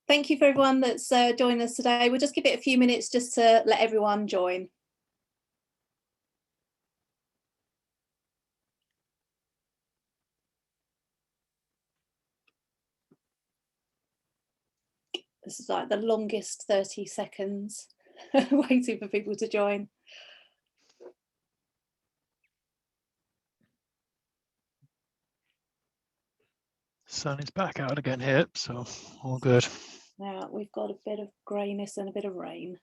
Thank you for everyone that's joined us today. We'll just give it a few minutes just to let everyone join. This is like the longest 30 seconds waiting for people to join. Sun is back out again here, so all good. Now we've got a bit of greyness and a bit of rain.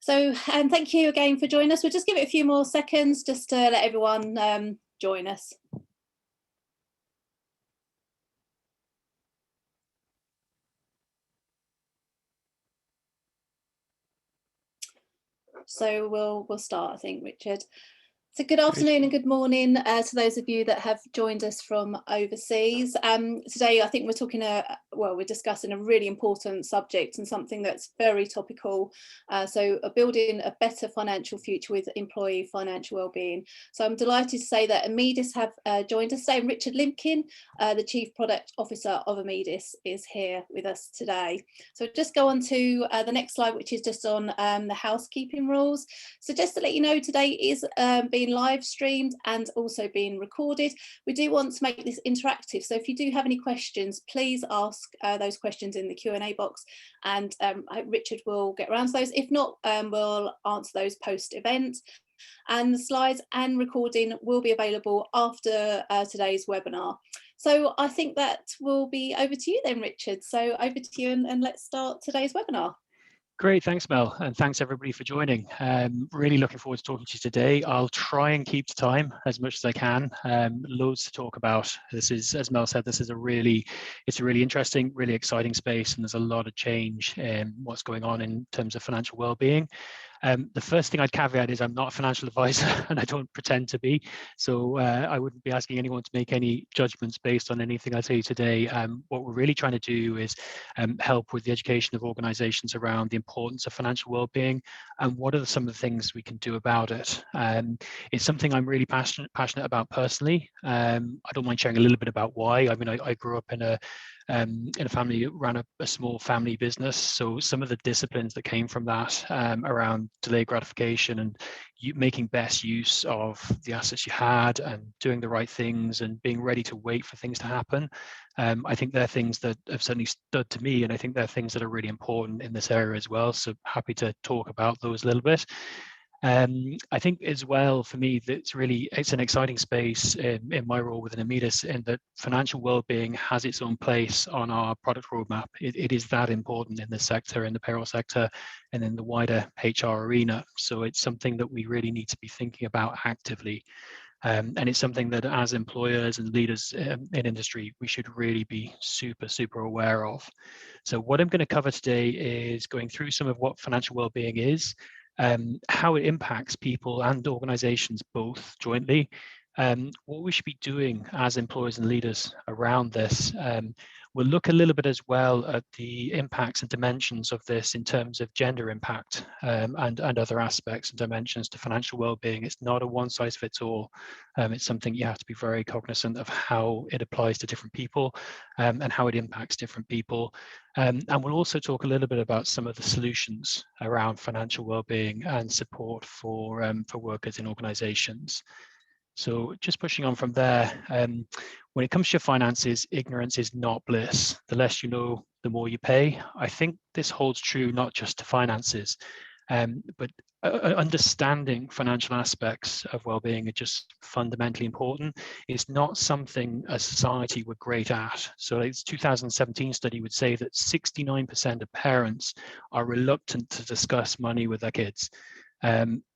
So, and thank you again for joining us. We'll just give it a few more seconds just to let everyone join us. So we'll start, I think, Richard. So good afternoon and good morning to those of you that have joined us from overseas. Today, I think we're talking, we're discussing a really important subject and something that's very topical. So building a better financial future with employee financial wellbeing. So I'm delighted to say that Immedis have joined us today. And Richard Limpkin, the Chief Product Officer of Immedis, is here with us today. So just go on to the next slide, which is just on the housekeeping rules. So just to let you know, today is being live streamed and also being recorded. We do want to make this interactive, so if you do have any questions, please ask those questions in the Q&A box, and Richard will get around to those. If not, we'll answer those post-event. And the slides and recording will be available after today's webinar. So I think that will be over to you then, Richard. So over to you, and let's start today's webinar. Great, thanks Mel, and thanks everybody for joining. Really looking forward to talking to you today. I'll try and keep to time as much as I can. Loads to talk about. This is, as Mel said, it's a really interesting, really exciting space, and there's a lot of change in what's going on in terms of financial well-being. The first thing I'd caveat is I'm not a financial advisor and I don't pretend to be. So I wouldn't be asking anyone to make any judgments based on anything I tell you today. What we're really trying to do is help with the education of organizations around the importance of financial well-being and what are some of the things we can do about it. It's something I'm really passionate about personally. I don't mind sharing a little bit about why. I mean, I grew up in a family that ran a small family business. So some of the disciplines that came from that around delayed gratification and making best use of the assets you had and doing the right things and being ready to wait for things to happen. I think they're things that have certainly stood to me, and I think they're things that are really important in this area as well. So happy to talk about those a little bit. I think as well for me that it's an exciting space in my role within Immedis, in that financial well-being has its own place on our product roadmap. It is that important in this sector, in the payroll sector, and in the wider HR arena. So it's something that we really need to be thinking about actively. And it's something that as employers and leaders in industry, we should really be super aware of. So what I'm going to cover today is going through some of what financial well-being is, how it impacts people and organizations both jointly, what we should be doing as employers and leaders around this. We'll look a little bit as well at the impacts and dimensions of this in terms of gender impact and other aspects and dimensions to financial well-being. It's not a one-size-fits-all. It's something you have to be very cognizant of how it applies to different people and how it impacts different people. And we'll also talk a little bit about some of the solutions around financial well-being and support for workers in organizations. So just pushing on from there, when it comes to your finances, ignorance is not bliss. The less you know, the more you pay. I think this holds true not just to finances, but understanding financial aspects of well-being are just fundamentally important. It's not something a society we're great at. So its 2017 study would say that 69% of parents are reluctant to discuss money with their kids.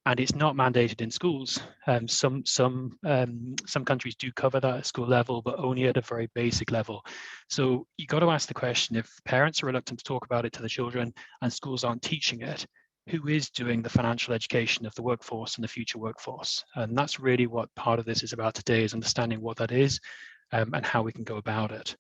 And it's not mandated in schools. Some countries do cover that at school level, but only at a very basic level. So you got to ask the question, if parents are reluctant to talk about it to the children and schools aren't teaching it, who is doing the financial education of the workforce and the future workforce? And that's really what part of this is about today, is understanding what that is and how we can go about it.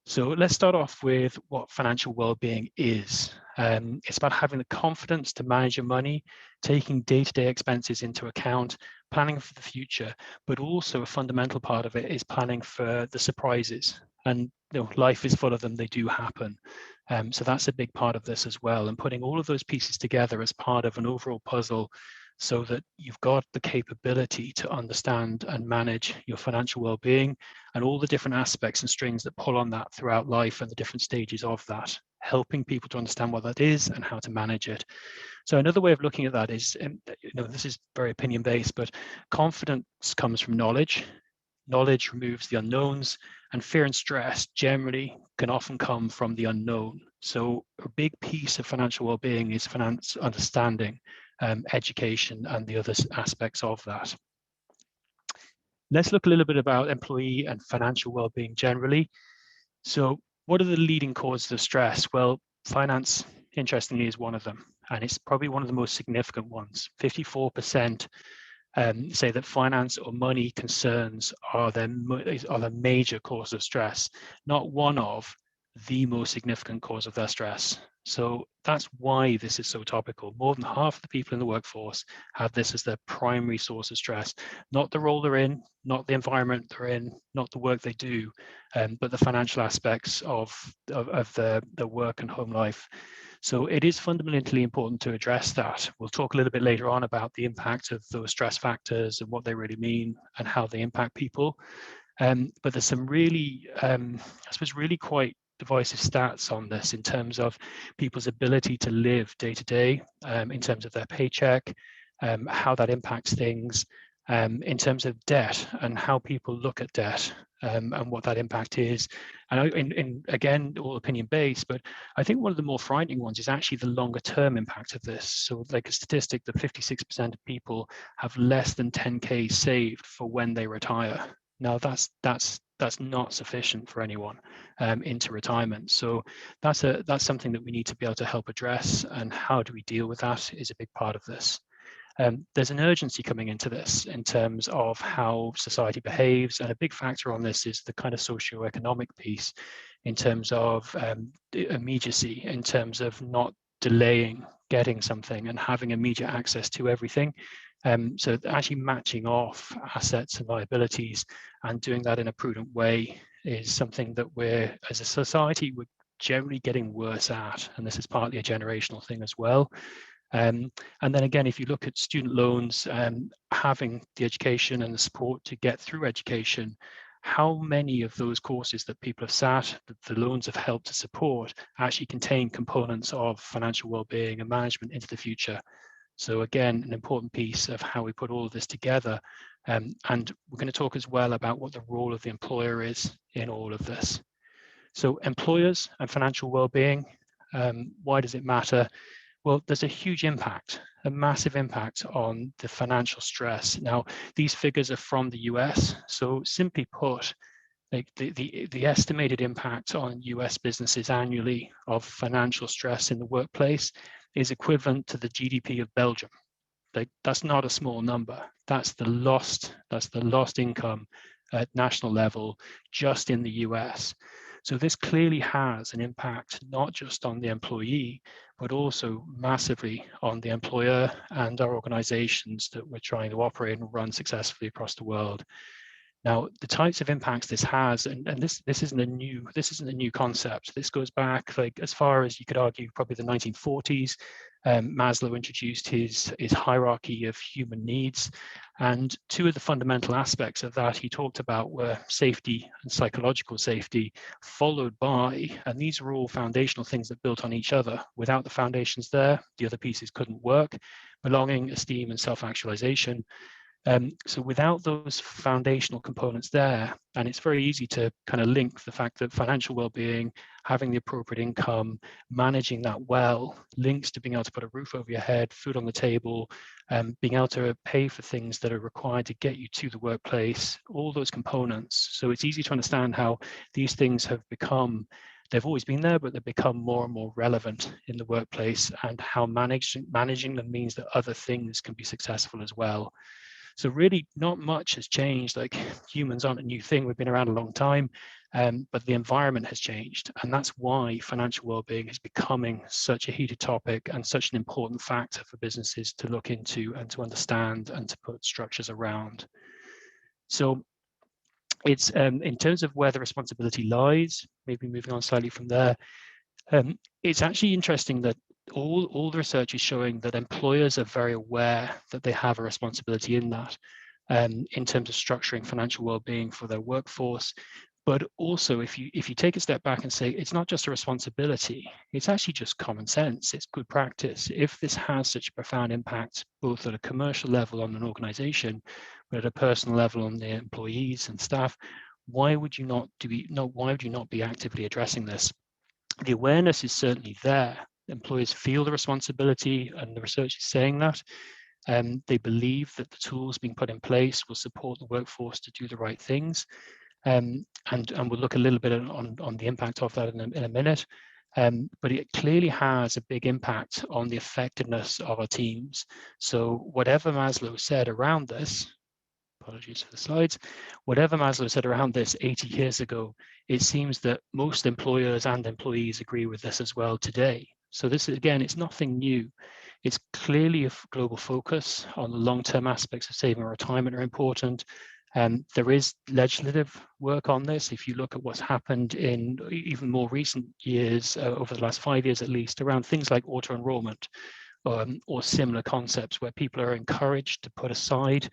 So let's start off with what financial well-being is. It's about having the confidence to manage your money, taking day-to-day expenses into account, planning for the future, but also a fundamental part of it is planning for the surprises. And life is full of them, they do happen. So that's a big part of this as well. And putting all of those pieces together as part of an overall puzzle so that you've got the capability to understand and manage your financial well-being and all the different aspects and strings that pull on that throughout life and the different stages of that, helping people to understand what that is and how to manage it. So another way of looking at that is, this is very opinion-based, but confidence comes from knowledge. Knowledge removes the unknowns, and fear and stress generally can often come from the unknown. So a big piece of financial well-being is finance understanding, education, and the other aspects of that. Let's look a little bit about employee and financial well-being generally. So what are the leading causes of stress? Well, finance, interestingly, is one of them, and it's probably one of the most significant ones. 54% say that finance or money concerns are the major cause of stress, not one of the most significant cause of their stress. So that's why this is so topical. More than half of the people in the workforce have this as their primary source of stress, not the role they're in, not the environment they're in, not the work they do, but the financial aspects of the work and home life. So it is fundamentally important to address that. We'll talk a little bit later on about the impact of those stress factors and what they really mean and how they impact people. But there's some really, I suppose, really quite divisive stats on this in terms of people's ability to live day to day, in terms of their paycheck, how that impacts things, in terms of debt and how people look at debt, and what that impact is. And again, all opinion based, but I think one of the more frightening ones is actually the longer term impact of this. So like a statistic that 56% of people have less than 10K saved for when they retire. Now that's not sufficient for anyone into retirement. So that's something that we need to be able to help address, and how do we deal with that is a big part of this. There's an urgency coming into this in terms of how society behaves, and a big factor on this is the kind of socioeconomic piece in terms of immediacy, in terms of not delaying getting something and having immediate access to everything. So actually matching off assets and liabilities and doing that in a prudent way is something that we're, as a society, we're generally getting worse at, and this is partly a generational thing as well. And then again, if you look at student loans, having the education and the support to get through education, how many of those courses that people have sat, that the loans have helped to support, actually contain components of financial well-being and management into the future? So again, an important piece of how we put all of this together. And we're going to talk as well about what the role of the employer is in all of this. So employers and financial well-being, why does it matter? Well, there's a huge impact, a massive impact on the financial stress. Now, these figures are from the US. So simply put, like the estimated impact on US businesses annually of financial stress in the workplace is equivalent to the GDP of Belgium. Like, that's not a small number. That's the lost income at national level just in the US. So this clearly has an impact not just on the employee, but also massively on the employer and our organizations that we're trying to operate and run successfully across the world. Now, the types of impacts this has, and this isn't a new concept. This goes back like as far as you could argue probably the 1940s. Maslow introduced his hierarchy of human needs, and two of the fundamental aspects of that he talked about were safety and psychological safety, followed by, and these were all foundational things that built on each other. Without the foundations there, the other pieces couldn't work: belonging, esteem, and self-actualization. So without those foundational components there, and it's very easy to kind of link the fact that financial well-being, having the appropriate income, managing that well, links to being able to put a roof over your head, food on the table, being able to pay for things that are required to get you to the workplace, all those components. So it's easy to understand how these things have become, they've always been there, but they've become more and more relevant in the workplace, and how managing them means that other things can be successful as well. So really not much has changed. Like, humans aren't a new thing. We've been around a long time, but the environment has changed. And that's why financial well-being is becoming such a heated topic and such an important factor for businesses to look into and to understand and to put structures around. So it's in terms of where the responsibility lies, maybe moving on slightly from there, it's actually interesting that all the research is showing that employers are very aware that they have a responsibility in that, in terms of structuring financial well-being for their workforce. But also, if you take a step back and say it's not just a responsibility, it's actually just common sense, it's good practice. If this has such a profound impact, both at a commercial level on an organization, but at a personal level on the employees and staff, why would you not be actively addressing this? The awareness is certainly there. Employers feel the responsibility, and the research is saying that. They believe that the tools being put in place will support the workforce to do the right things. And we'll look a little bit on the impact of that in a minute. But it clearly has a big impact on the effectiveness of our teams. So whatever Maslow said around this, apologies for the slides, whatever Maslow said around this 80 years ago, it seems that most employers and employees agree with this as well today. So this, again, it's nothing new. It's clearly a global focus on the long-term aspects of saving and retirement are important. There is legislative work on this. If you look at what's happened in even more recent years, over the last 5 years at least, around things like auto-enrollment, or similar concepts where people are encouraged to put aside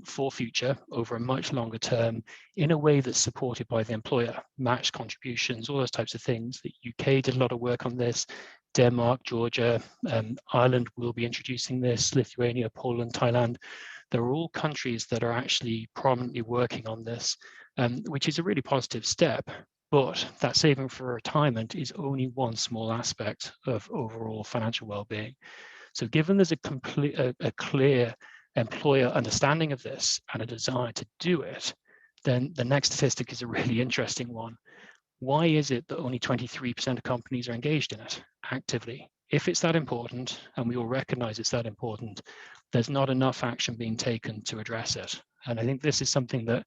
for future over a much longer term in a way that's supported by the employer, matched contributions, all those types of things. The UK did a lot of work on this. Denmark, Georgia, Ireland will be introducing this, Lithuania, Poland, Thailand. They're all countries that are actually prominently working on this, which is a really positive step. But that saving for retirement is only one small aspect of overall financial well-being. So given there's a clear employer understanding of this and a desire to do it, then the next statistic is a really interesting one. Why is it that only 23% of companies are engaged in it actively? If it's that important, and we all recognize it's that important, there's not enough action being taken to address it. And I think this is something that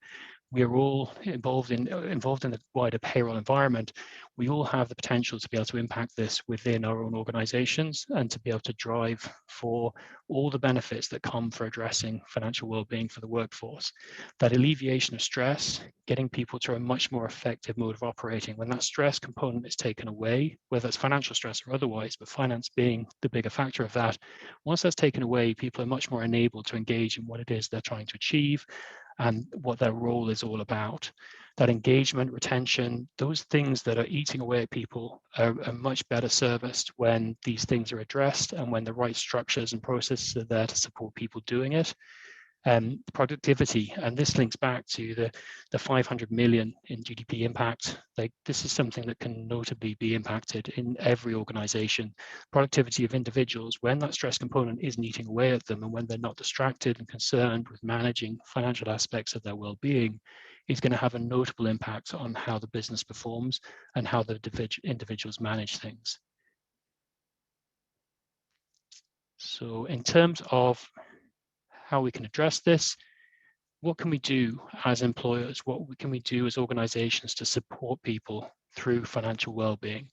we're all involved in the wider payroll environment. We all have the potential to be able to impact this within our own organizations and to be able to drive for all the benefits that come for addressing financial well-being for the workforce. That alleviation of stress, getting people to a much more effective mode of operating. When that stress component is taken away, whether it's financial stress or otherwise, but finance being the bigger factor of that, once that's taken away, people are much more enabled to engage in what it is they're trying to achieve and what their role is all about. That engagement, retention, those things that are eating away at people are much better serviced when these things are addressed and when the right structures and processes are there to support people doing it. Productivity, and this links back to the 500 million in GDP impact. Like, this is something that can notably be impacted in every organization. Productivity of individuals, when that stress component isn't eating away at them and when they're not distracted and concerned with managing financial aspects of their well-being, is going to have a notable impact on how the business performs and how the individuals manage things. So in terms of how we can address this, what can we do as employers? What can we do as organizations to support people through financial well-being?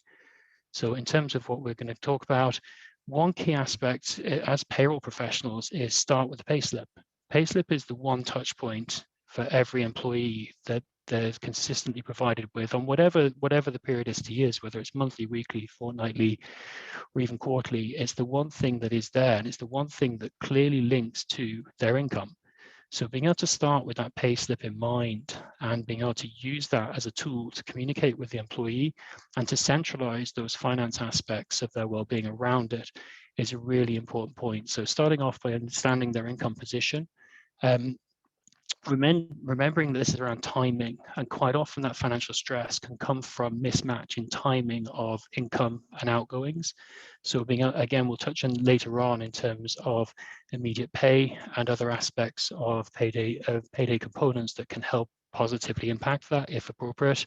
So in terms of what we're going to talk about, one key aspect as payroll professionals is start with the payslip. Payslip is the one touch point for every employee that they're consistently provided with on whatever the periodicity is, whether it's monthly, weekly, fortnightly, or even quarterly. It's the one thing that is there, and it's the one thing that clearly links to their income. So being able to start with that payslip in mind and being able to use that as a tool to communicate with the employee and to centralize those finance aspects of their well-being around it is a really important point. So starting off by understanding their income position, remembering that this is around timing, and quite often that financial stress can come from mismatch in timing of income and outgoings. So again, we'll touch on later on in terms of immediate pay and other aspects of payday components that can help positively impact that if appropriate.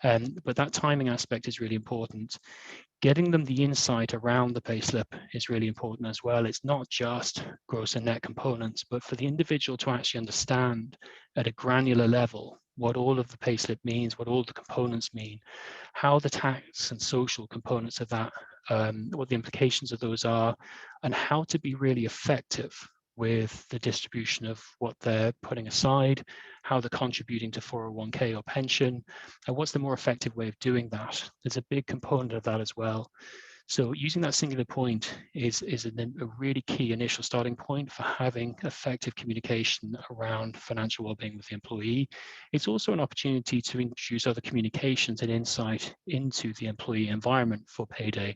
But that timing aspect is really important. Getting them the insight around the payslip is really important as well. It's not just gross and net components, but for the individual to actually understand at a granular level what all of the payslip means, what all the components mean, how the tax and social components of that, what the implications of those are, and how to be really effective with the distribution of what they're putting aside, how they're contributing to 401k or pension, and what's the more effective way of doing that. There's a big component of that as well. So using that singular point is a really key initial starting point for having effective communication around financial well-being with the employee. It's also an opportunity to introduce other communications and insight into the employee environment for payday.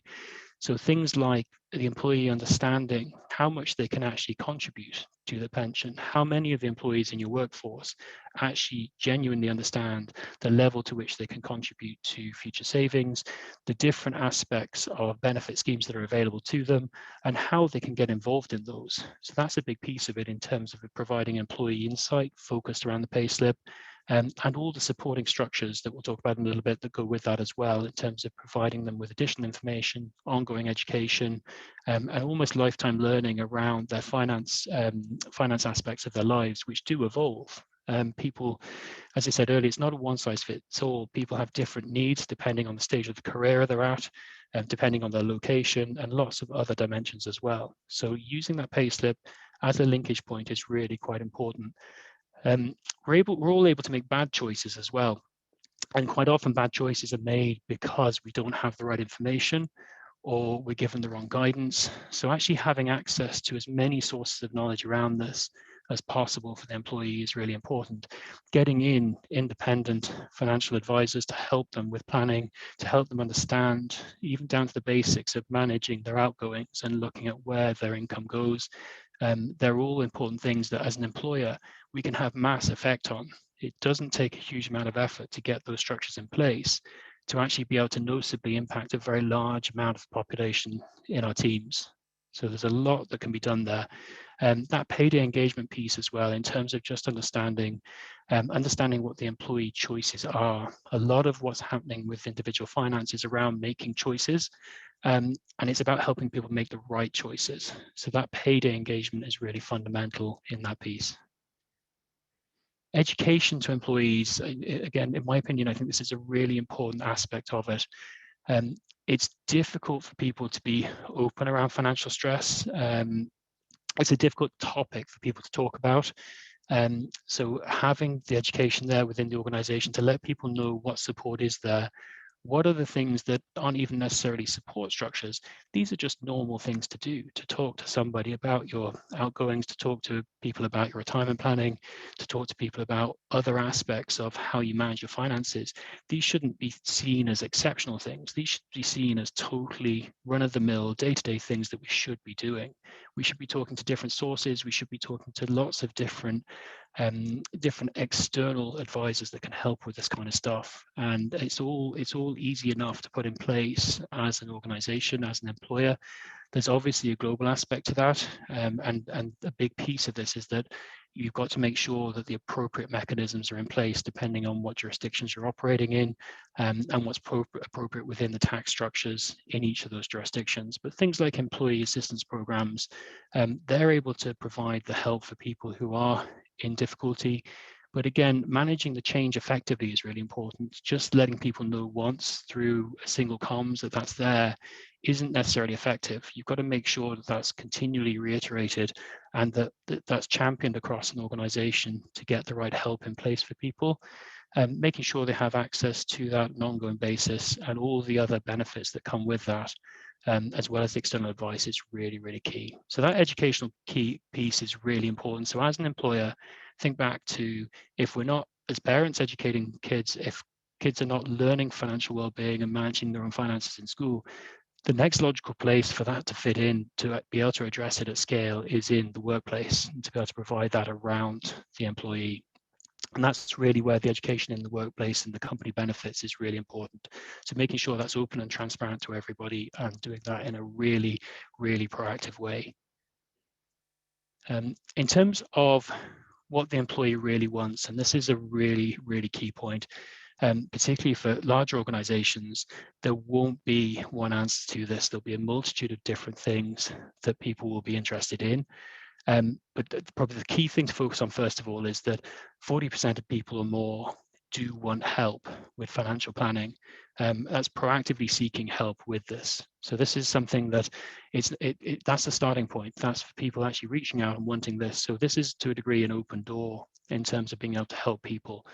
So things like the employee understanding how much they can actually contribute to the pension, how many of the employees in your workforce actually genuinely understand the level to which they can contribute to future savings, the different aspects of benefit schemes that are available to them, and how they can get involved in those. So that's a big piece of it in terms of providing employee insight focused around the payslip. And all the supporting structures that we'll talk about in a little bit that go with that as well, in terms of providing them with additional information, ongoing education, and almost lifetime learning around their finance aspects of their lives, which do evolve. People, as I said earlier, it's not a one size fits all. People have different needs depending on the stage of the career they're at, depending on their location, and lots of other dimensions as well. So using that payslip as a linkage point is really quite important. We're all able to make bad choices as well. And quite often bad choices are made because we don't have the right information or we're given the wrong guidance. So actually having access to as many sources of knowledge around this as possible for the employee is really important. Getting in independent financial advisors to help them with planning, to help them understand, even down to the basics of managing their outgoings and looking at where their income goes. They're all important things that as an employer, we can have mass effect on. It doesn't take a huge amount of effort to get those structures in place to actually be able to noticeably impact a very large amount of population in our teams. So there's a lot that can be done there. That payday engagement piece as well, in terms of just understanding what the employee choices are. A lot of what's happening with individual finance is around making choices, and it's about helping people make the right choices. So that payday engagement is really fundamental in that piece. Education to employees, again, in my opinion, I think this is a really important aspect of it. It's difficult for people to be open around financial stress. It's a difficult topic for people to talk about. So having the education there within the organization to let people know what support is there, what are the things that aren't even necessarily support structures? These are just normal things to do, to talk to somebody about your outgoings, to talk to people about your retirement planning, to talk to people about other aspects of how you manage your finances. These shouldn't be seen as exceptional things. These should be seen as totally run-of-the-mill, day-to-day things that we should be doing. We should be talking to different sources. We should be talking to lots of different external advisors that can help with this kind of stuff. And it's all easy enough to put in place as an organization, as an employer. There's obviously a global aspect to that. And a big piece of this is that you've got to make sure that the appropriate mechanisms are in place depending on what jurisdictions you're operating in, and what's appropriate within the tax structures in each of those jurisdictions. But things like employee assistance programs, they're able to provide the help for people who are in difficulty. But again, managing the change effectively is really important. Just letting people know once through a single comms that that's there isn't necessarily effective. You've got to make sure that that's continually reiterated and that that's championed across an organization to get the right help in place for people. Making sure they have access to that on an ongoing basis and all the other benefits that come with that, as well as external advice, is really, really key. So that educational key piece is really important. So as an employer, think back to, if we're not, as parents, educating kids, if kids are not learning financial well-being and managing their own finances in school, the next logical place for that to fit in, to be able to address it at scale, is in the workplace, and to be able to provide that around the employee. And that's really where the education in the workplace and the company benefits is really important. So making sure that's open and transparent to everybody and doing that in a really, really proactive way. In terms of what the employee really wants, and this is a really, really key point, particularly for larger organizations, there won't be one answer to this. There'll be a multitude of different things that people will be interested in. But probably the key thing to focus on first of all is that 40% of people or more do want help with financial planning. That's proactively seeking help with this. So this is something that that's the starting point. That's for people actually reaching out and wanting this. So this is to a degree an open door in terms of being able to help people.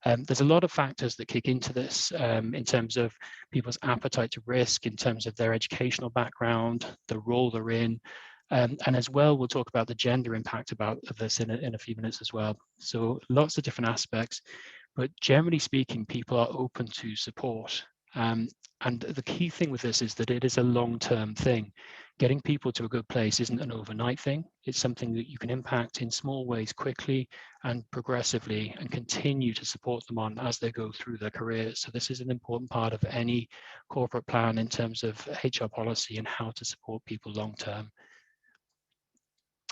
There's a lot of factors that kick into this in terms of people's appetite to risk, in terms of their educational background, the role they're in, and as well, we'll talk about the gender impact of this in a few minutes as well. So lots of different aspects, but generally speaking, people are open to support. And the key thing with this is that it is a long-term thing. Getting people to a good place isn't an overnight thing. It's something that you can impact in small ways quickly and progressively and continue to support them on as they go through their careers. So this is an important part of any corporate plan in terms of HR policy and how to support people long-term.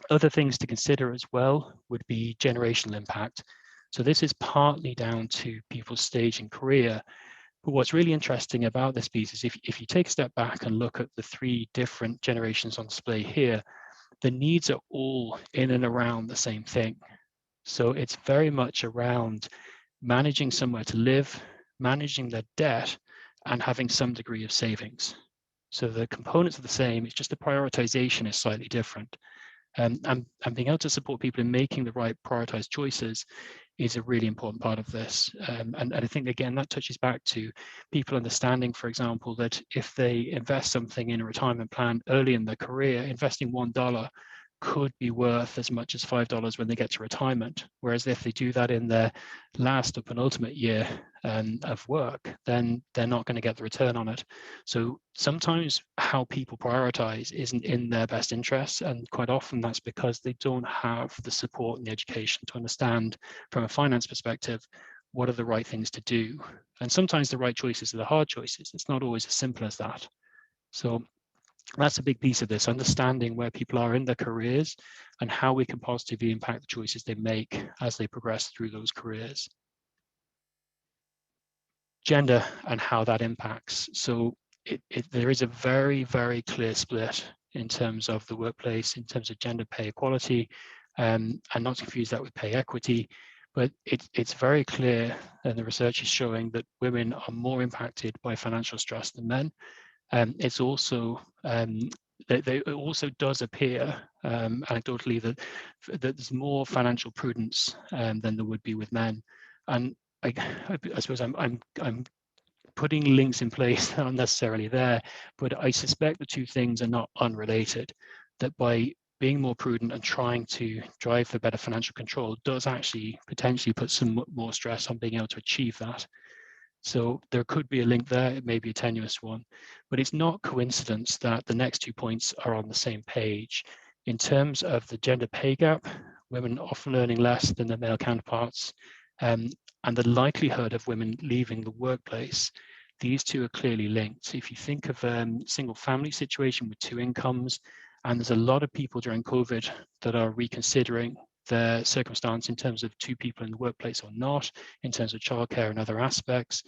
Other things to consider as well would be generational impact. So this is partly down to people's stage in career. But what's really interesting about this piece is if you take a step back and look at the three different generations on display here, the needs are all in and around the same thing. So it's very much around managing somewhere to live, managing their debt, and having some degree of savings. So the components are the same, it's just the prioritization is slightly different. And being able to support people in making the right prioritized choices is a really important part of this. And I think, again, that touches back to people understanding, for example, that if they invest something in a retirement plan early in their career, investing $1 could be worth as much as $5 when they get to retirement. Whereas if they do that in their last or penultimate year of work, then they're not going to get the return on it. So sometimes how people prioritize isn't in their best interests. And quite often that's because they don't have the support and the education to understand from a finance perspective, what are the right things to do? And sometimes the right choices are the hard choices. It's not always as simple as that. So that's a big piece of this, understanding where people are in their careers and how we can positively impact the choices they make as they progress through those careers. Gender and how that impacts. So there is a very, very clear split in terms of the workplace, in terms of gender pay equality, and not to confuse that with pay equity. But it's very clear, and the research is showing that women are more impacted by financial stress than men. It's also it also does appear anecdotally that there's more financial prudence than there would be with men, and I suppose I'm putting links in place that aren't necessarily there, but I suspect the two things are not unrelated. That by being more prudent and trying to drive for better financial control does actually potentially put some more stress on being able to achieve that. So there could be a link there, it may be a tenuous one, but it's not coincidence that the next 2 points are on the same page. In terms of the gender pay gap, women often earning less than their male counterparts, and the likelihood of women leaving the workplace, these two are clearly linked. If you think of a single family situation with two incomes, and there's a lot of people during COVID that are reconsidering their circumstance in terms of two people in the workplace or not, in terms of childcare and other aspects.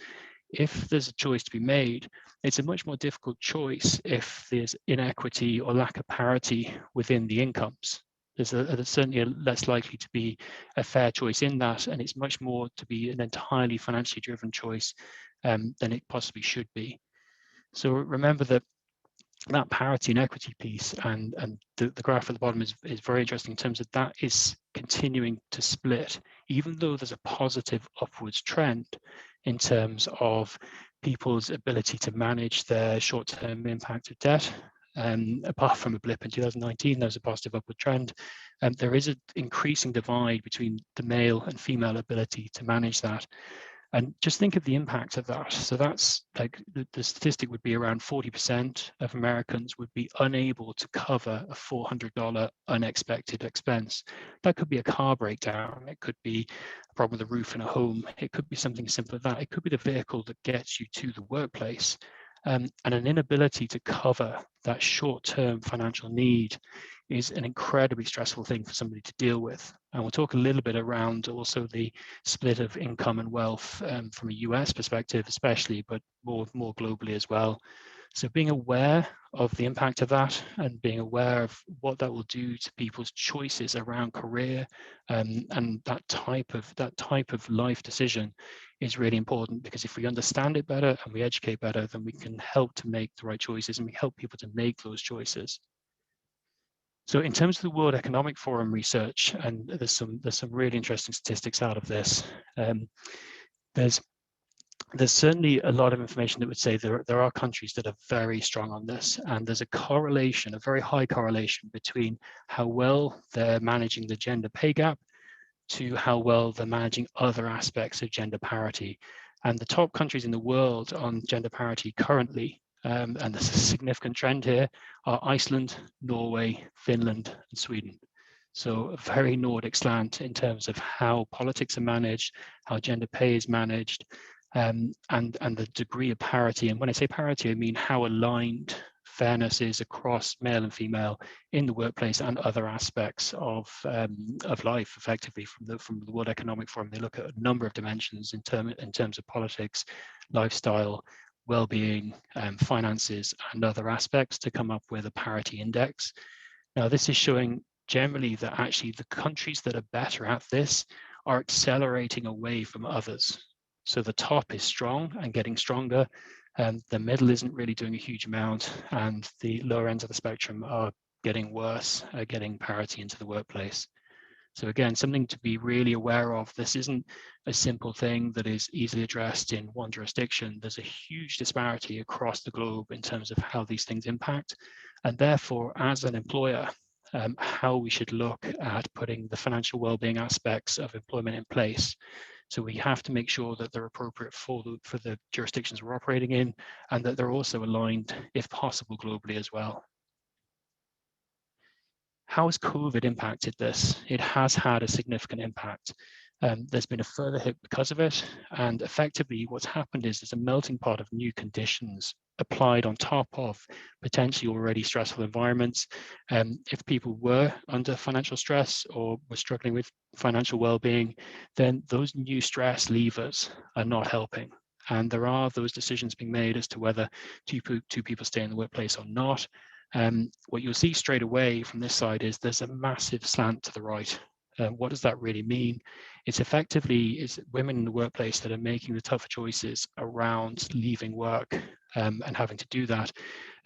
If there's a choice to be made, it's a much more difficult choice if there's inequity or lack of parity within the incomes. There's certainly less likely to be a fair choice in that, and it's much more to be an entirely financially driven choice than it possibly should be. So remember that parity and equity piece and the graph at the bottom is very interesting in terms of that is continuing to split, even though there's a positive upwards trend in terms of people's ability to manage their short-term impact of debt. Apart from a blip in 2019, there's a positive upward trend. There is an increasing divide between the male and female ability to manage that. And just think of the impact of that. So that's like the statistic would be around 40% of Americans would be unable to cover a $400 unexpected expense. That could be a car breakdown. It could be a problem with the roof in a home. It could be something simple as that. It could be the vehicle that gets you to the workplace. And an inability to cover that short-term financial need is an incredibly stressful thing for somebody to deal with. And we'll talk a little bit around also the split of income and wealth from a US perspective, especially, but more globally as well. So being aware of the impact of that and being aware of what that will do to people's choices around career and that type of life decision is really important, because if we understand it better and we educate better, then we can help to make the right choices and we help people to make those choices. So in terms of the World Economic Forum research, and there's some really interesting statistics out of this. There's certainly a lot of information that would say there are countries that are very strong on this, and there's a correlation, a very high correlation between how well they're managing the gender pay gap to how well they're managing other aspects of gender parity. And the top countries in the world on gender parity currently, and there's a significant trend here, are Iceland, Norway, Finland, and Sweden. So a very Nordic slant in terms of how politics are managed, how gender pay is managed, and the degree of parity. And when I say parity, I mean how aligned fairness is across male and female in the workplace and other aspects of life. Effectively, from the World Economic Forum, they look at a number of dimensions in terms of politics, lifestyle, well-being, finances, and other aspects to come up with a parity index. Now, this is showing generally that actually the countries that are better at this are accelerating away from others. So the top is strong and getting stronger, and the middle isn't really doing a huge amount, and the lower ends of the spectrum are getting worse, getting parity into the workplace. So again, something to be really aware of. This isn't a simple thing that is easily addressed in one jurisdiction. There's a huge disparity across the globe in terms of how these things impact. And therefore, as an employer, how we should look at putting the financial well-being aspects of employment in place. So we have to make sure that they're appropriate for the jurisdictions we're operating in, and that they're also aligned, if possible, globally as well. How has COVID impacted this? It has had a significant impact. There's been a further hit because of it, and effectively what's happened is there's a melting pot of new conditions applied on top of potentially already stressful environments. If people were under financial stress or were struggling with financial well-being, then those new stress levers are not helping. And there are those decisions being made as to whether two people stay in the workplace or not. What you'll see straight away from this side is there's a massive slant to the right. What does that really mean? It's effectively women in the workplace that are making the tougher choices around leaving work and having to do that.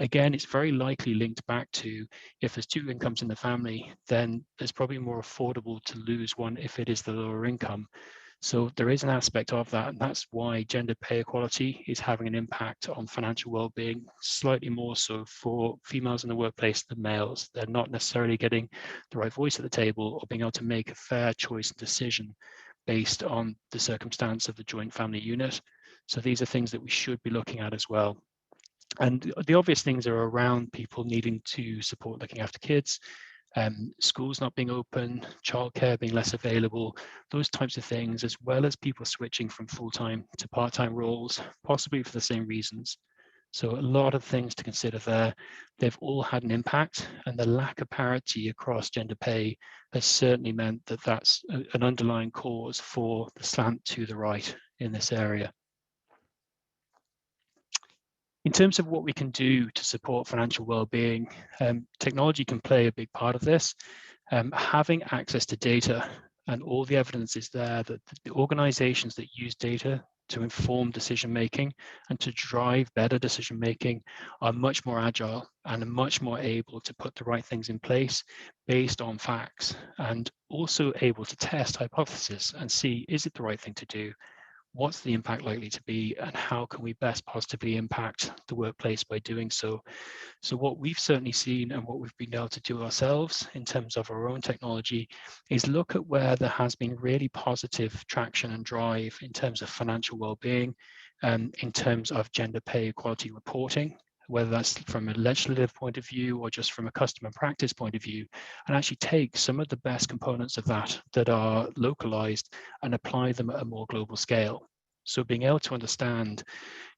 Again, it's very likely linked back to if there's two incomes in the family, then it's probably more affordable to lose one if it is the lower income. So there is an aspect of that, and that's why gender pay equality is having an impact on financial well-being, slightly more so for females in the workplace than males. They're not necessarily getting the right voice at the table or being able to make a fair choice and decision based on the circumstance of the joint family unit. So these are things that we should be looking at as well. And the obvious things are around people needing to support looking after kids, schools not being open, childcare being less available, those types of things, as well as people switching from full-time to part-time roles, possibly for the same reasons. So a lot of things to consider there. They've all had an impact, and the lack of parity across gender pay has certainly meant that that's an underlying cause for the slant to the right in this area. In terms of what we can do to support financial well-being, technology can play a big part of this. Having access to data and all the evidence is there that the organizations that use data to inform decision-making and to drive better decision-making are much more agile and are much more able to put the right things in place based on facts, and also able to test hypotheses and see, is it the right thing to do? What's the impact likely to be, and how can we best positively impact the workplace by doing so? So what we've certainly seen and what we've been able to do ourselves in terms of our own technology is look at where there has been really positive traction and drive in terms of financial well-being, in terms of gender pay equality reporting, whether that's from a legislative point of view or just from a customer practice point of view, and actually take some of the best components of that are localized and apply them at a more global scale. So being able to understand,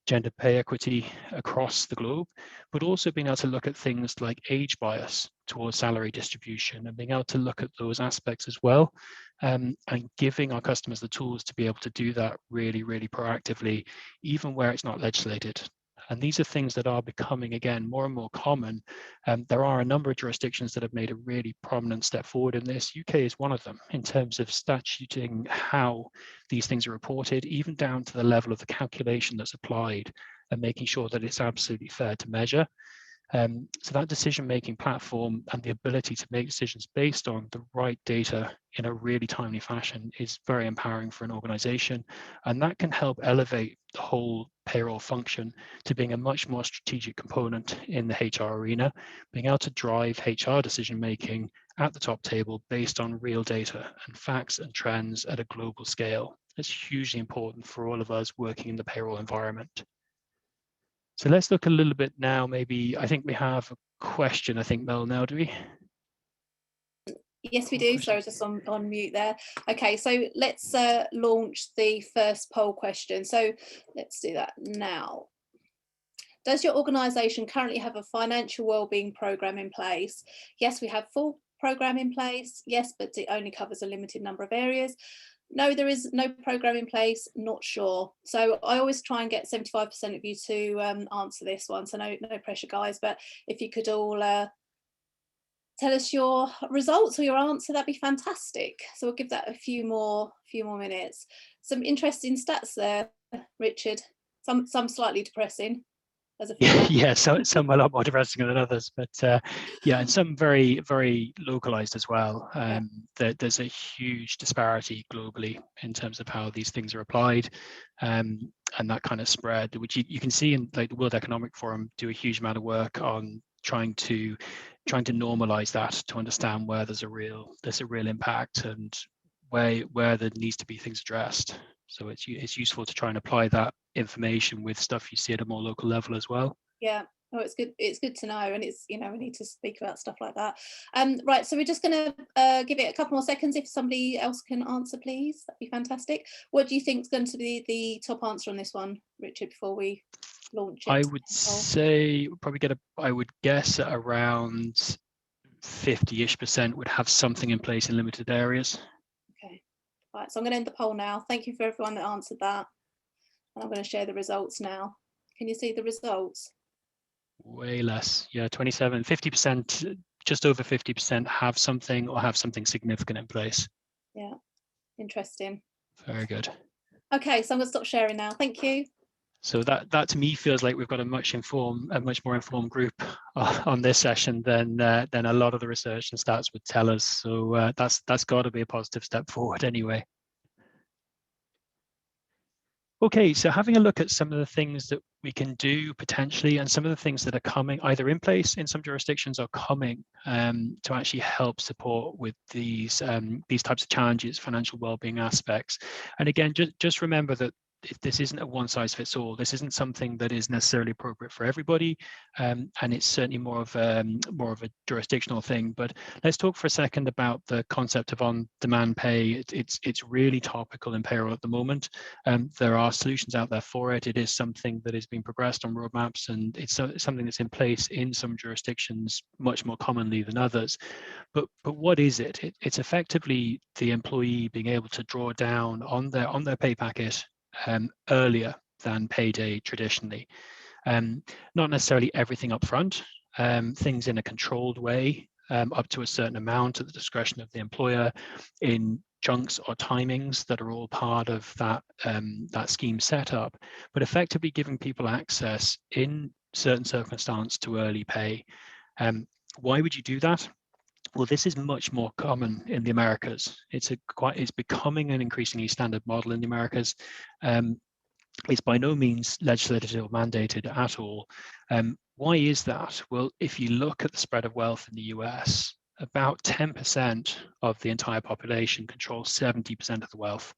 gender pay equity across the globe, but also being able to look at things like age bias towards salary distribution and being able to look at those aspects as well, and giving our customers the tools to be able to do that really, really proactively, even where it's not legislated. And these are things that are becoming, again, more and more common. There are a number of jurisdictions that have made a really prominent step forward in this. UK is one of them in terms of statuting how these things are reported, even down to the level of the calculation that's applied and making sure that it's absolutely fair to measure. So that decision-making platform and the ability to make decisions based on the right data in a really timely fashion is very empowering for an organization. And that can help elevate the whole payroll function to being a much more strategic component in the HR arena, being able to drive HR decision-making at the top table based on real data and facts and trends at a global scale. It's hugely important for all of us working in the payroll environment. So let's look a little bit now, maybe, I think we have a question, I think, Mel, now, do we? Yes, we do. Sorry, just on mute there. Okay, so let's launch the first poll question. So let's do that now. Does your organisation currently have a financial wellbeing programme in place? Yes, we have full programme in place. Yes, but it only covers a limited number of areas. No, there is no programme in place, not sure. So I always try and get 75% of you to answer this one. So no pressure, guys, but if you could all tell us your results or your answer, that'd be fantastic. So we'll give that a few more minutes. Some interesting stats there, Richard. Some slightly depressing. Yeah, so some a lot more depressing than others, but yeah, and some very, very localized as well. There's a huge disparity globally in terms of how these things are applied, and that kind of spread, which you can see in, like, the World Economic Forum do a huge amount of work on trying to normalize that to understand where there's a real impact and where there needs to be things addressed. So it's useful to try and apply that information with stuff you see at a more local level as well. Yeah. Oh, it's good. It's good to know, and it's, we need to speak about stuff like that. Right. So we're just going to give it a couple more seconds. If somebody else can answer, please, that'd be fantastic. What do you think is going to be the top answer on this one, Richard? Before we launch it, I would say probably I would guess at around 50-ish% would have something in place in limited areas. Okay. Right, so I'm going to end the poll now. Thank you for everyone that answered that. And I'm going to share the results now. Can you see the results? Way less. Yeah, 27, 50%, just over 50% have something or have something significant in place. Yeah, interesting. Very good. Okay, so I'm going to stop sharing now. Thank you. So that to me feels like we've got a much more informed group on this session than a lot of the research and stats would tell us. So that's got to be a positive step forward anyway. Okay, so having a look at some of the things that we can do potentially, and some of the things that are coming either in place in some jurisdictions or coming to actually help support with these types of challenges, financial well-being aspects. And again, just remember that this isn't a one-size-fits-all. This isn't something that is necessarily appropriate for everybody, and it's certainly more of a jurisdictional thing. But let's talk for a second about the concept of on-demand pay. It's really topical in payroll at the moment. There are solutions out there for it. It is something that is being progressed on roadmaps, and it's something that's in place in some jurisdictions much more commonly than others. But what is it? It's effectively the employee being able to draw down on their pay packet earlier than payday traditionally. Not necessarily everything up front, things in a controlled way, up to a certain amount at the discretion of the employer, in chunks or timings that are all part of that scheme setup, but effectively giving people access in certain circumstances to early pay. Why would you do that? Well, this is much more common in the Americas. It's becoming an increasingly standard model in the Americas. It's by no means legislated or mandated at all. Why is that? Well, if you look at the spread of wealth in the US, about 10% of the entire population controls 70% of the wealth.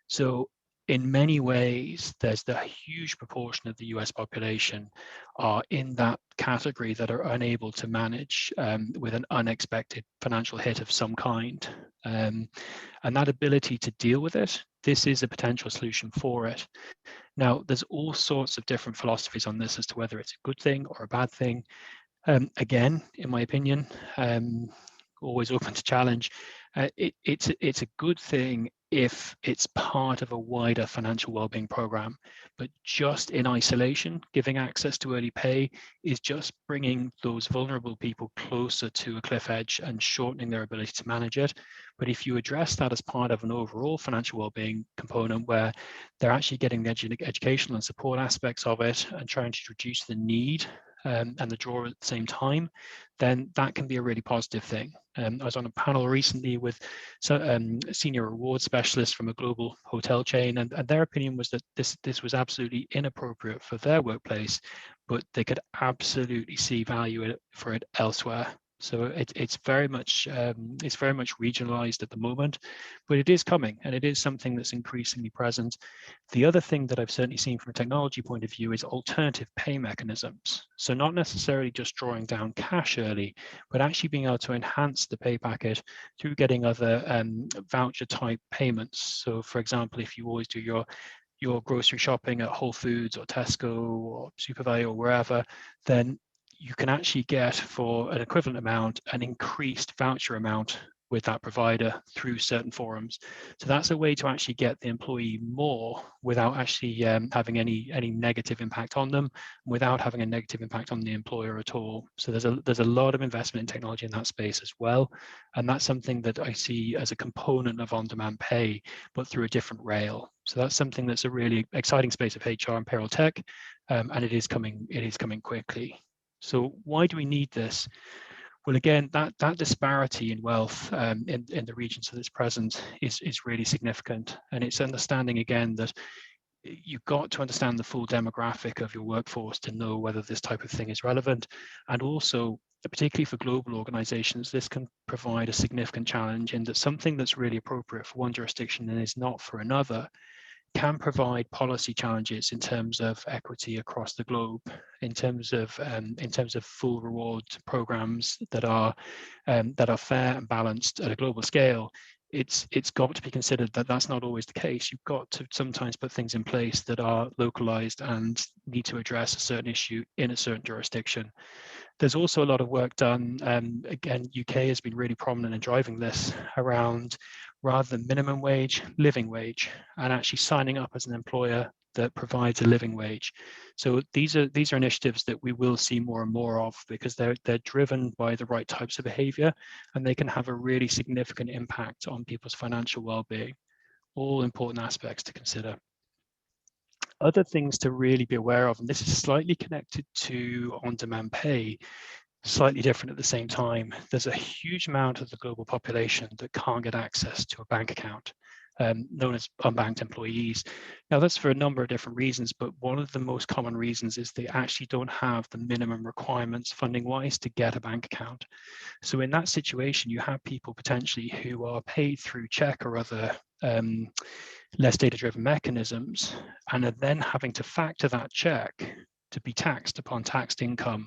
So in many ways, there's the huge proportion of the US population are in that category that are unable to manage with an unexpected financial hit of some kind. And that ability to deal with it, this is a potential solution for it. Now, there's all sorts of different philosophies on this as to whether it's a good thing or a bad thing. Again, in my opinion, always open to challenge. It's a good thing if it's part of a wider financial wellbeing program, but just in isolation, giving access to early pay is just bringing those vulnerable people closer to a cliff edge and shortening their ability to manage it. But if you address that as part of an overall financial wellbeing component where they're actually getting the educational and support aspects of it and trying to reduce the need and the draw at the same time, then that can be a really positive thing. I was on a panel recently with senior reward specialists from a global hotel chain, and their opinion was that this was absolutely inappropriate for their workplace, but they could absolutely see value for it elsewhere. So it's very much regionalized at the moment, but it is coming, and it is something that's increasingly present. The other thing that I've certainly seen from a technology point of view is alternative pay mechanisms. So not necessarily just drawing down cash early, but actually being able to enhance the pay packet through getting other voucher type payments. So for example, if you always do your grocery shopping at Whole Foods or Tesco or SuperValu or wherever, then you can actually get for an equivalent amount an increased voucher amount with that provider through certain forums. So that's a way to actually get the employee more without actually having any negative impact on them, without having a negative impact on the employer at all. So there's a lot of investment in technology in that space as well. And that's something that I see as a component of on-demand pay, but through a different rail. So that's something that's a really exciting space of HR and payroll tech, and it is coming quickly. So why do we need this? Well, again, that disparity in wealth in the regions that it's present is really significant. And it's understanding, again, that you've got to understand the full demographic of your workforce to know whether this type of thing is relevant. And also, particularly for global organizations, this can provide a significant challenge in that something that's really appropriate for one jurisdiction and is not for another can provide policy challenges in terms of equity across the globe, in terms of full reward programs that are fair and balanced at a global scale. It's got to be considered that that's not always the case. You've got to sometimes put things in place that are localized and need to address a certain issue in a certain jurisdiction. There's also a lot of work done. Again, UK has been really prominent in driving this around, rather than minimum wage, living wage, and actually signing up as an employer that provides a living wage. So these are initiatives that we will see more and more of because they're driven by the right types of behavior, and they can have a really significant impact on people's financial well-being. All important aspects to consider. Other things to really be aware of, and this is slightly connected to on-demand pay, slightly different at the same time. There's a huge amount of the global population that can't get access to a bank account, known as unbanked employees. Now, that's for a number of different reasons, but one of the most common reasons is they actually don't have the minimum requirements funding-wise to get a bank account. So in that situation, you have people potentially who are paid through check or other less data-driven mechanisms, and are then having to factor that check to be taxed upon taxed income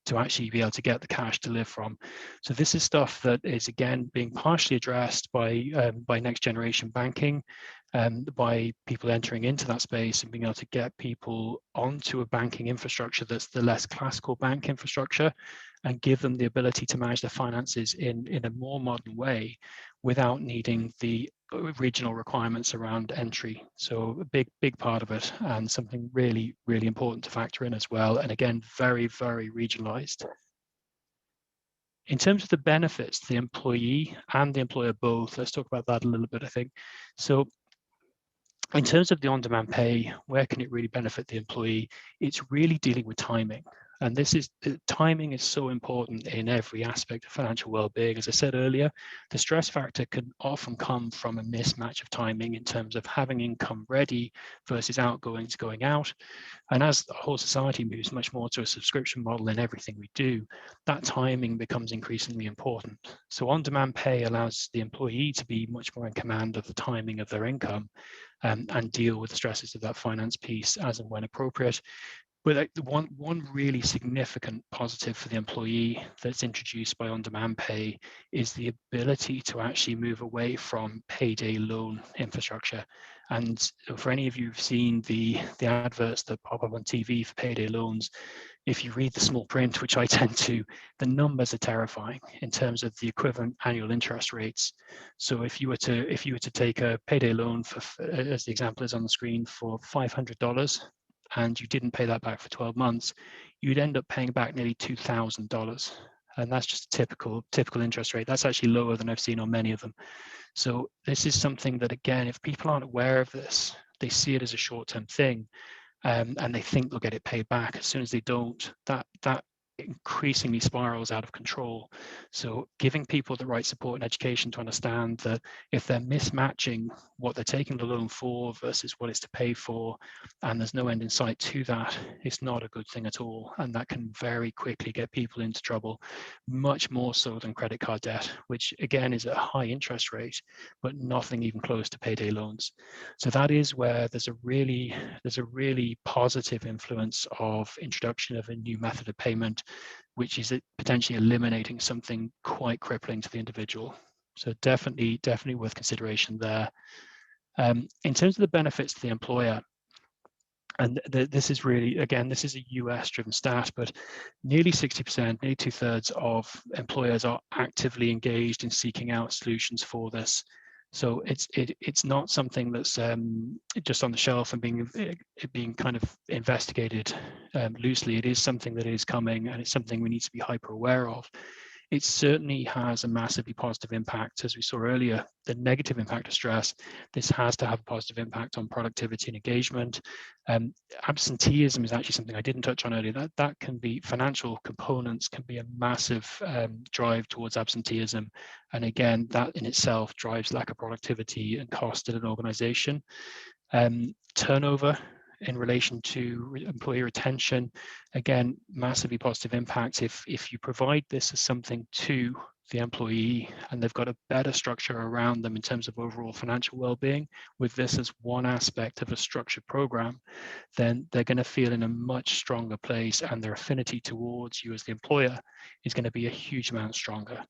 to actually be able to get the cash to live from. So this is stuff that is, again, being partially addressed by next generation banking, by people entering into that space and being able to get people onto a banking infrastructure that's the less classical bank infrastructure, and give them the ability to manage their finances in a more modern way without needing the regional requirements around entry. So a big part of it, and something really, really important to factor in as well. And again, very, very regionalized. In terms of the benefits, the employee and the employer both, let's talk about that a little bit, I think. So in terms of the on-demand pay, where can it really benefit the employee? It's really dealing with timing. And timing is so important in every aspect of financial well-being. As I said earlier, the stress factor can often come from a mismatch of timing in terms of having income ready versus outgoings going out. And as the whole society moves much more to a subscription model in everything we do, that timing becomes increasingly important. So on-demand pay allows the employee to be much more in command of the timing of their income and deal with the stresses of that finance piece as and when appropriate. But the one really significant positive for the employee that's introduced by on-demand pay is the ability to actually move away from payday loan infrastructure. And for any of you who've seen the adverts that pop up on TV for payday loans, if you read the small print, which I tend to, the numbers are terrifying in terms of the equivalent annual interest rates. So if you were to take a payday loan for, as the example is on the screen, for $500, and you didn't pay that back for 12 months, you'd end up paying back nearly $2,000. And that's just a typical interest rate. That's actually lower than I've seen on many of them. So this is something that, again, if people aren't aware of this, they see it as a short-term thing, and they think they'll get it paid back. As soon as they don't, that increasingly spirals out of control. So giving people the right support and education to understand that if they're mismatching what they're taking the loan for versus what it's to pay for, and there's no end in sight to that, it's not a good thing at all. And that can very quickly get people into trouble, much more so than credit card debt, which again is a high interest rate, but nothing even close to payday loans. So that is where there's a really positive influence of introduction of a new method of payment, which is potentially eliminating something quite crippling to the individual. So definitely worth consideration there. In terms of the benefits to the employer, and this is really, again, this is a US driven stat, but nearly 60%, nearly 2/3 of employers are actively engaged in seeking out solutions for this. So it's not something that's just on the shelf and being kind of investigated loosely. It is something that is coming, and it's something we need to be hyper aware of. It certainly has a massively positive impact. As we saw earlier, the negative impact of stress, this has to have a positive impact on productivity and engagement. Absenteeism is actually something I didn't touch on earlier. That can be, financial components can be a massive drive towards absenteeism. And again, that in itself drives lack of productivity and cost in an organization. Turnover in relation to employee retention, again, massively positive impact if you provide this as something to the employee and they've got a better structure around them in terms of overall financial well-being, with this as one aspect of a structured program, then they're going to feel in a much stronger place, and their affinity towards you as the employer is going to be a huge amount stronger.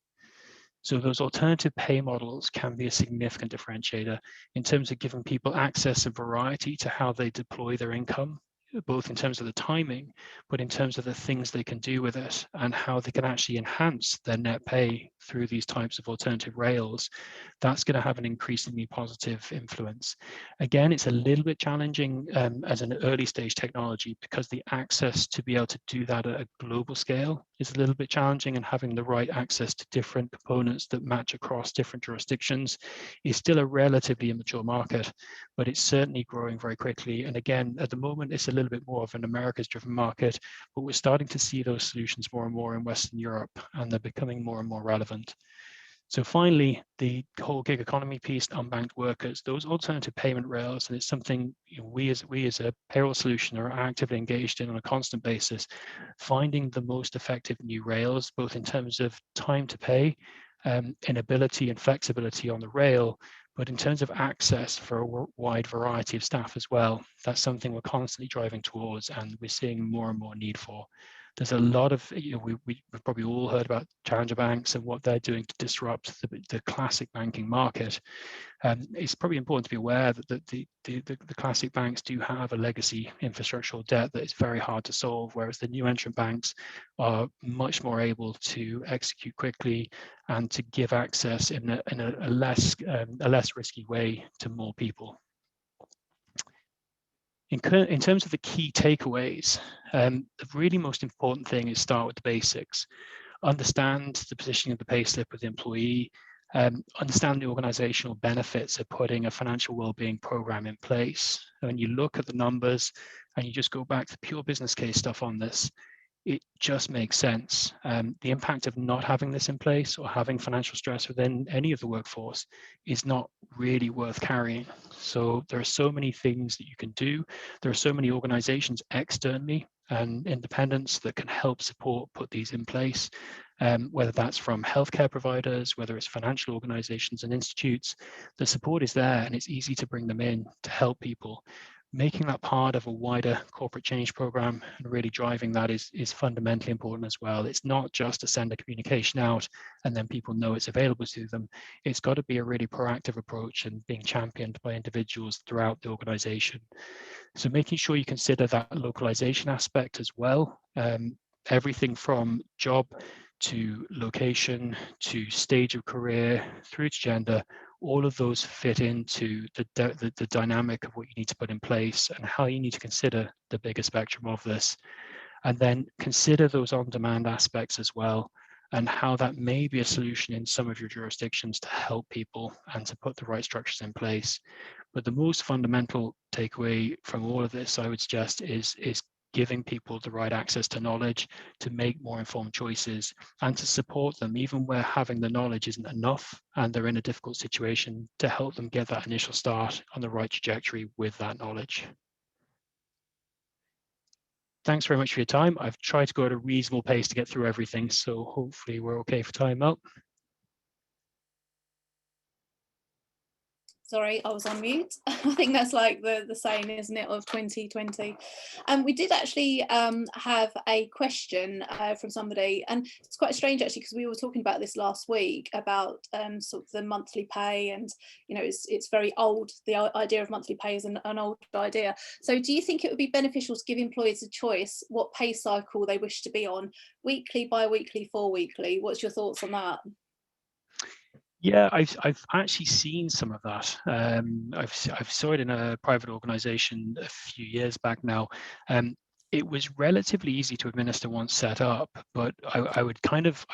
So those alternative pay models can be a significant differentiator in terms of giving people access and variety to how they deploy their income, both in terms of the timing, but in terms of the things they can do with it and how they can actually enhance their net pay through these types of alternative rails. That's going to have an increasingly positive influence. Again, it's a little bit challenging as an early stage technology, because the access to be able to do that at a global scale is a little bit challenging, and having the right access to different components that match across different jurisdictions is still a relatively immature market, but it's certainly growing very quickly. And again, at the moment, it's a little bit more of an Americas driven market, but we're starting to see those solutions more and more in Western Europe, and they're becoming more and more relevant. So finally, the whole gig economy piece, unbanked workers, those alternative payment rails, and it's something we as a payroll solution are actively engaged in on a constant basis, finding the most effective new rails, both in terms of time to pay, inability and flexibility on the rail, but in terms of access for a wide variety of staff as well. That's something we're constantly driving towards, and we're seeing more and more need for. There's a lot of, we've probably all heard about challenger banks and what they're doing to disrupt the classic banking market. It's probably important to be aware that the classic banks do have a legacy infrastructural debt that is very hard to solve, whereas the new entrant banks are much more able to execute quickly and to give access in a less risky way to more people. In terms of the key takeaways, the really most important thing is start with the basics. Understand the positioning of the payslip with the employee, understand the organizational benefits of putting a financial well-being program in place. When you look at the numbers and you just go back to pure business case stuff on this, it just makes sense. The impact of not having this in place or having financial stress within any of the workforce is not really worth carrying. So there are so many things that you can do. There are so many organizations externally and independents that can help support put these in place, whether that's from healthcare providers, whether it's financial organizations and institutes. The support is there, and it's easy to bring them in to help people. making that part of a wider corporate change program and really driving that is fundamentally important as well. It's not just to send a communication out and then people know it's available to them. It's got to be a really proactive approach and being championed by individuals throughout the organization. So making sure you consider that localization aspect as well. Everything from job to location to stage of career through to gender, all of those fit into the dynamic of what you need to put in place and how you need to consider the bigger spectrum of this. And then consider those on-demand aspects as well, and how that may be a solution in some of your jurisdictions to help people and to put the right structures in place. But the most fundamental takeaway from all of this, I would suggest, is giving people the right access to knowledge to make more informed choices and to support them even where having the knowledge isn't enough and they're in a difficult situation, to help them get that initial start on the right trajectory with that knowledge. Thanks very much for your time. I've tried to go at a reasonable pace to get through everything, so hopefully we're okay for time out. Sorry, I was on mute. I think that's like the saying, isn't it, of 2020. We did actually have a question from somebody, and it's quite strange actually, because we were talking about this last week about sort of the monthly pay, and you know, it's very old. The idea of monthly pay is an old idea. So do you think it would be beneficial to give employees a choice what pay cycle they wish to be on, weekly, bi-weekly, 4-weekly? What's your thoughts on that? Yeah, I've actually seen some of that. I've saw it in a private organisation a few years back now. It was relatively easy to administer once set up, but I would kind of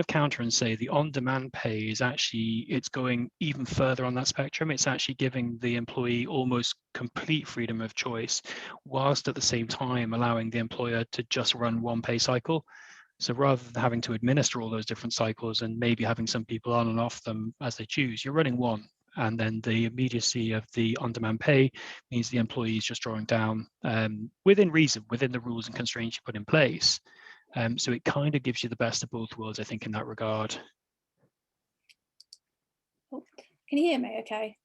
counter and say the on-demand pay is actually, it's going even further on that spectrum. It's actually giving the employee almost complete freedom of choice, whilst at the same time allowing the employer to just run one pay cycle. So rather than having to administer all those different cycles and maybe having some people on and off them as they choose, you're running one. And then the immediacy of the on-demand pay means the employee is just drawing down within reason, within the rules and constraints you put in place. So it kind of gives you the best of both worlds, I think, in that regard. Oh, can you hear me okay?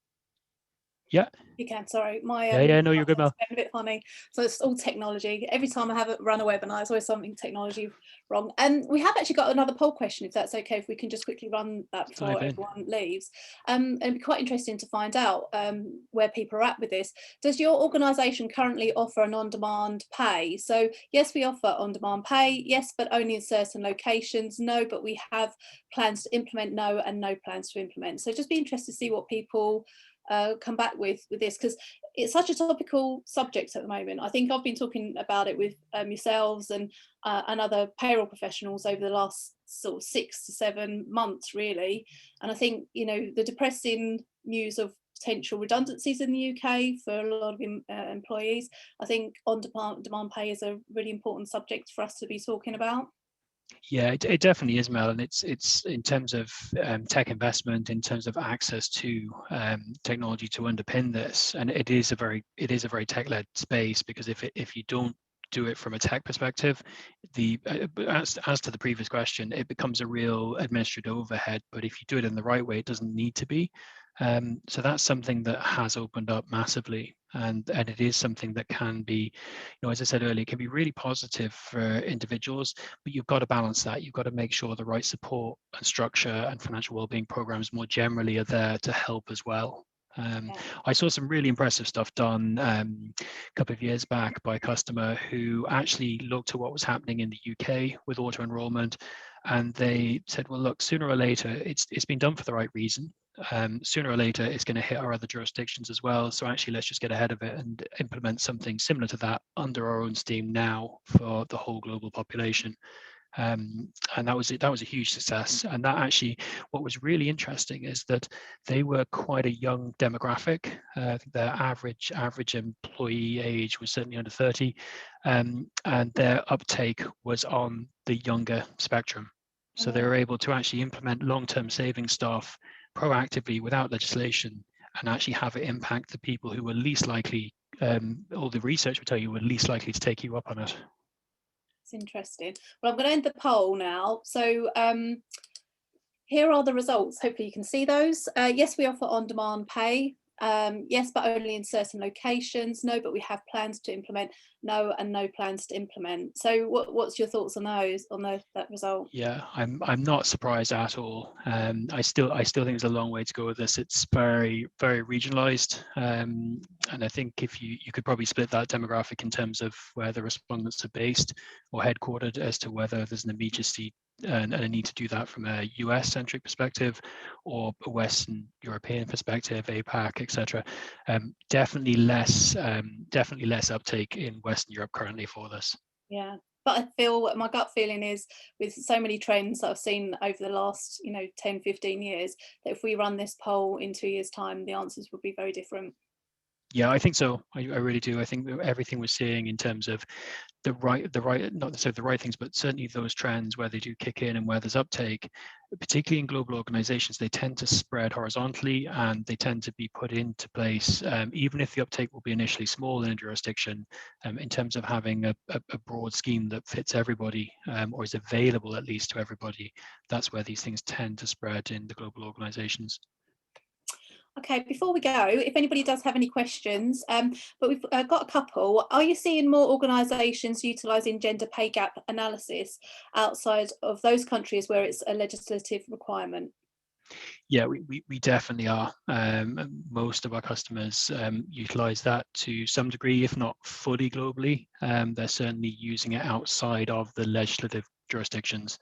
Yeah. You can, sorry. My yeah, no, you're good, Mel. a bit funny. So it's all technology. Every time I have run a webinar, it's always something technology wrong. And we have actually got another poll question, if that's okay, if we can just quickly run that before everyone leaves. And it'd be quite interesting to find out where people are at with this. Does your organisation currently offer an on-demand pay? So yes, we offer on-demand pay. Yes, but only in certain locations. No, but we have plans to implement. No, and no plans to implement. So just be interested to see what people come back with this, because it's such a topical subject at the moment. I think I've been talking about it with yourselves and other payroll professionals over the last sort of 6 to 7 months, really. And I think, you know, the depressing news of potential redundancies in the UK for a lot of employees, I think on-demand pay is a really important subject for us to be talking about. Yeah, it definitely is, Mel, and it's in terms of tech investment, in terms of access to technology to underpin this, and it is a very tech-led space, because if you don't do it from a tech perspective, as to the previous question, it becomes a real administrative overhead. But if you do it in the right way, it doesn't need to be. So that's something that has opened up massively, and it is something that can be, you know, as I said earlier, it can be really positive for individuals, but you've got to balance that. You've got to make sure the right support and structure and financial wellbeing programs more generally are there to help as well. I saw some really impressive stuff done a couple of years back by a customer who actually looked at what was happening in the UK with auto enrollment, and they said, well, look, sooner or later, it's been done for the right reason. Sooner or later, it's going to hit our other jurisdictions as well. So actually, let's just get ahead of it and implement something similar to that under our own steam now for the whole global population. And that was a huge success. And that actually, what was really interesting is that they were quite a young demographic. I think their average employee age was certainly under 30, and their uptake was on the younger spectrum. So they were able to actually implement long-term savings stuff proactively without legislation, and actually have it impact the people who were least likely, all the research would tell you, were least likely to take you up on it. It's interesting. Well, I'm going to end the poll now. So here are the results. Hopefully you can see those. Yes, we offer on-demand pay. Yes, but only in certain locations. No, but we have plans to implement. No, and no plans to implement. So what's your thoughts on that result? Yeah, I'm not surprised at all. I still think there's a long way to go with this. It's very regionalized, and I think if you could probably split that demographic in terms of where the respondents are based or headquartered, as to whether there's an immediacy and a need to do that from a US centric perspective or a Western European perspective, APAC, etc. Definitely less uptake in Western Europe currently for this. Yeah, but I feel, my gut feeling is, with so many trends that I've seen over the last 10, 15 years, that if we run this poll in 2 years' time, the answers would be very different. Yeah, I think so. I really do. I think that everything we're seeing in terms of the right, not necessarily the right things, but certainly those trends where they do kick in and where there's uptake, particularly in global organizations, they tend to spread horizontally and they tend to be put into place, even if the uptake will be initially small in a jurisdiction, in terms of having a broad scheme that fits everybody, or is available at least to everybody. That's where these things tend to spread in the global organizations. Okay, before we go, if anybody does have any questions, but we've got a couple. Are you seeing more organisations utilising gender pay gap analysis outside of those countries where it's a legislative requirement? Yeah, we definitely are. Most of our customers utilize that to some degree, if not fully globally. They're certainly using it outside of the legislative jurisdictions.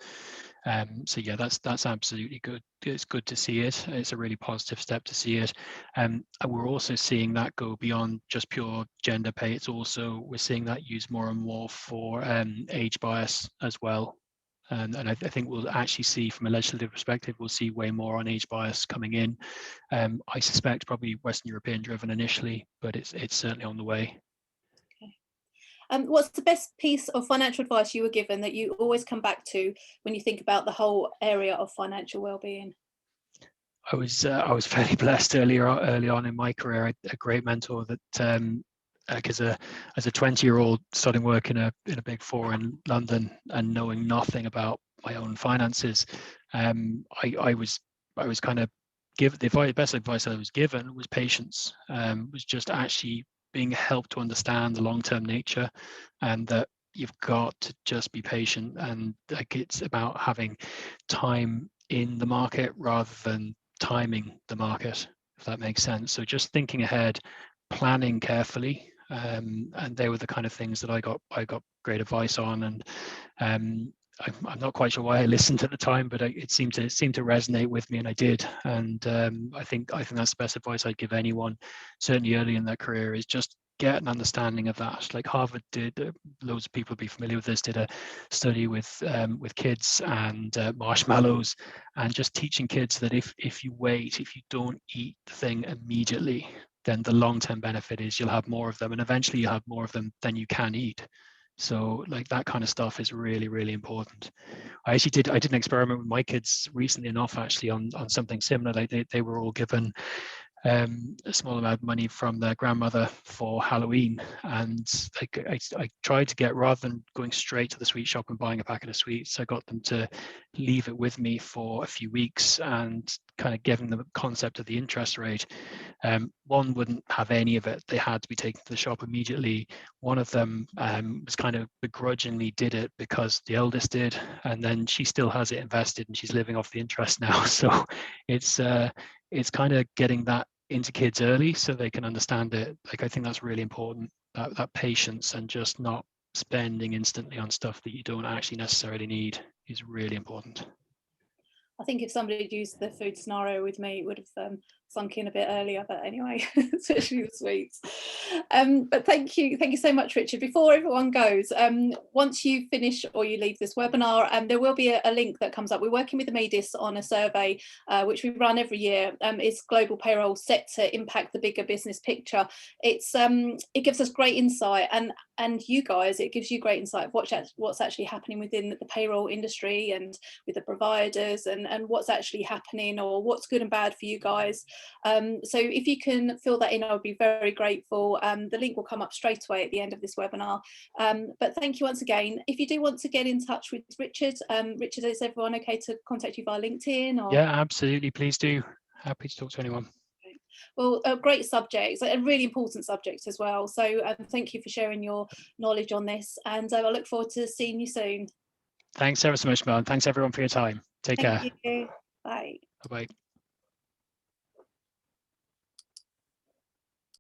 So yeah, that's absolutely good. It's good to see it. It's a really positive step to see it. And we're also seeing that go beyond just pure gender pay. It's also, we're seeing that used more and more for age bias as well. And I think we'll actually see, from a legislative perspective, we'll see way more on age bias coming in. I suspect probably Western European driven initially, but it's certainly on the way. Okay. What's the best piece of financial advice you were given that you always come back to when you think about the whole area of financial well-being? I was fairly blessed early on in my career. I had a great mentor that, like as a 20-year-old starting work in a big four in London and knowing nothing about my own finances, I was kind of given the best advice I was given was patience. Was just actually being helped to understand the long-term nature, and that you've got to just be patient, and like it's about having time in the market rather than timing the market, if that makes sense. So just thinking ahead, planning carefully, and they were the kind of things that I got great advice on. And I'm not quite sure why I listened at the time, but it seemed to resonate with me, and I did. And I think that's the best advice I'd give anyone, certainly early in their career, is just get an understanding of that. Like Harvard did, loads of people will be familiar with this, did a study with kids and marshmallows, and just teaching kids that if you wait, if you don't eat the thing immediately, then the long-term benefit is you'll have more of them, and eventually you have more of them than you can eat. So like that kind of stuff is really, really important. I did an experiment with my kids recently enough, actually, on something similar. Like they were all given a small amount of money from their grandmother for Halloween, and I tried to get, rather than going straight to the sweet shop and buying a packet of sweets, I got them to leave it with me for a few weeks and kind of giving them the concept of the interest rate. One wouldn't have any of it. They had to be taken to the shop immediately. One of them was kind of begrudgingly did it because the eldest did, and then she still has it invested and she's living off the interest now. So it's kind of getting that into kids early so they can understand it. Like I think that's really important, that patience, and just not spending instantly on stuff that you don't actually necessarily need is really important. I think if somebody had used the food scenario with me, it would have sunk in a bit earlier, but anyway, especially the sweets. But thank you so much, Richard. Before everyone goes, once you finish or you leave this webinar, there will be a link that comes up. We're working with Immedis on a survey which we run every year. Is global payroll set to impact the bigger business picture? It gives us great insight, and you guys, it gives you great insight of what's actually happening within the payroll industry and with the providers, and what's actually happening, or what's good and bad for you guys. So if you can fill that in, I would be very grateful. The link will come up straight away at the end of this webinar. But thank you once again. If you do want to get in touch with Richard, Richard, is everyone okay to contact you via LinkedIn? Or? Yeah, absolutely. Please do. Happy to talk to anyone. Well, a great subject, a really important subject as well. So thank you for sharing your knowledge on this, and I look forward to seeing you soon. Thanks ever so much, Mel, and thanks everyone for your time. Take care. Thank you. Bye. Bye-bye.